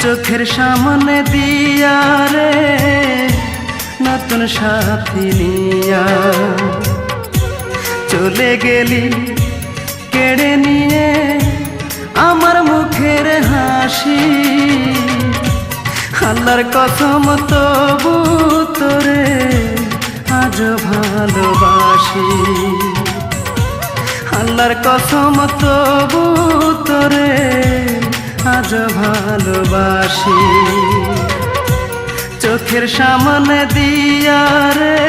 চোখের সামনে দিয়া রে নতুন সাথী নিয়া চলে গেলি কেড়ে নিয়ে আমার মুখের হাসি। আল্লাহর কসম তবু তোরে আজ ভালোবাসি। আল্লাহর কসম তবু তোরে আজ ভালোবাসি। চোখের সামনে দিয়া রে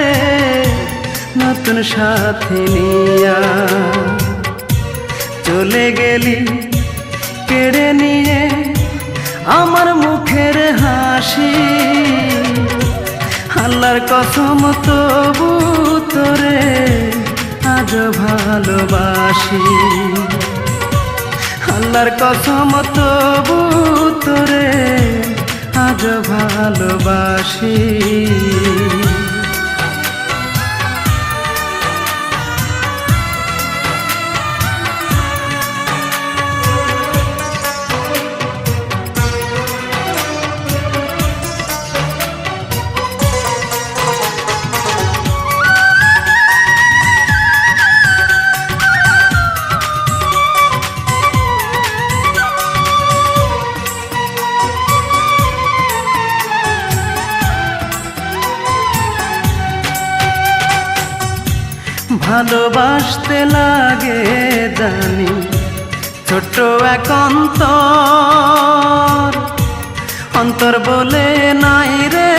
নতুন সাথী নিয়া চলে গেলি কেড়ে নিয়ে আমার মুখের হাসি। আল্লাহর কসম তবু তোরে আজ ভালোবাসি। আল্লাহর কসম তবু তোরে আজ ভালোবাসি। ভালোবাসতে লাগে জানি ছোট্ট এক অন্তর, অন্তর বলে নাই রে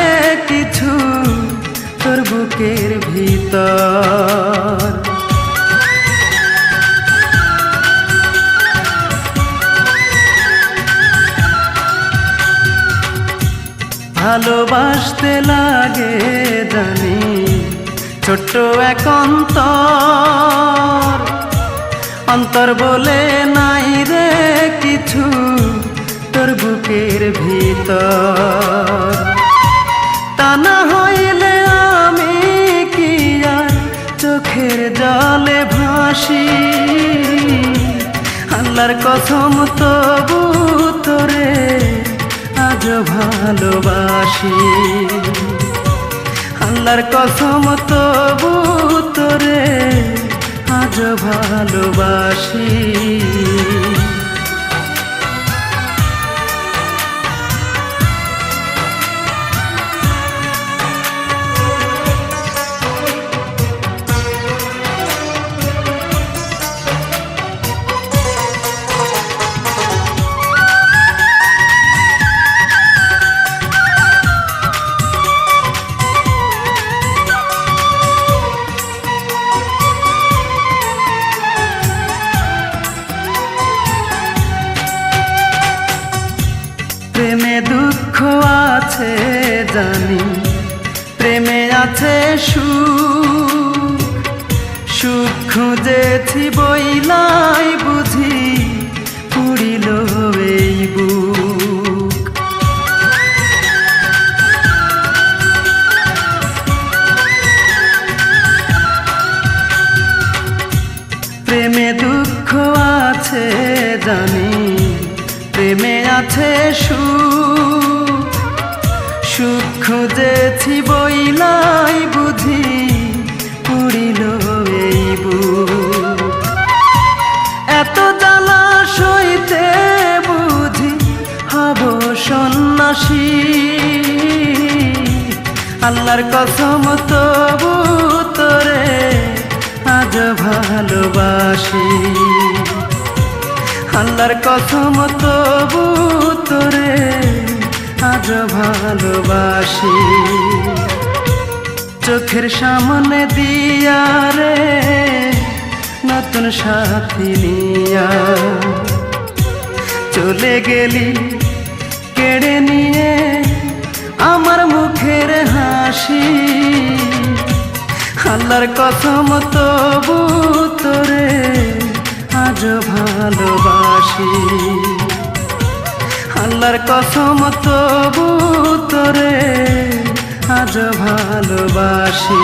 কিছু তোর বুকের ভিতর। ভালোবাসতে লাগে জানি ছোট্ট এক অন্তর, অন্তর বলে নাই রে কিছু তোর বুকের ভিতর। তা না হইলে আমি কি আর চোখের জলে ভাসি। আল্লাহর কসম তবু তোরে আজ ভালোবাসি। আল্লাহর কসম তবু তোরে আজ ভালোবাসি। প্রেমে দুঃখ আছে জানি, প্রেমে আছে সুখ, সুখ খুঁজেছি বইলাই বুঝি পুরিল এই বুক। প্রেমে দুঃখ আছে জানি, প্রেমে আছে সুখ, সুখ খুঁজেছি বইলাই বুঝি পুরিল এই বুক। এত জ্বালা সইতে বুঝি হব সন্ন্যাসী। আল্লাহর কসম তবু তোরে আজ ভালোবাসি। আল্লাহর কসম তবু তোরে আজ ভালোবাসি। চোখের সামনে দিয়া রে নতুন সাথী নিয়া চলে গেলি কেড়ে নিয়ে আমার মুখের হাসি। আল্লাহর কসম তবু তোরে আজ ভালোবাসি। আল্লাহর কসম তবু তোরে আজ ভালোবাসি।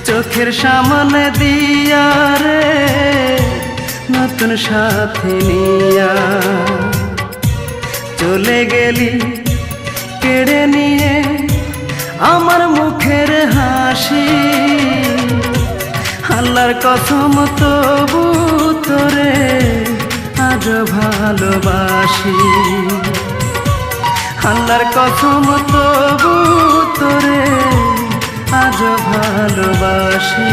চোখের সামনে দিয়া রে নতুন সাথী নিয়া চলে গেলি কেড়ে নিয়ে আমার মুখের হাসি। আল্লাহর কসম তবু তোরে আজ ভালোবাসি। আল্লাহর কসম তবু তোরে আজ ভালোবাসি।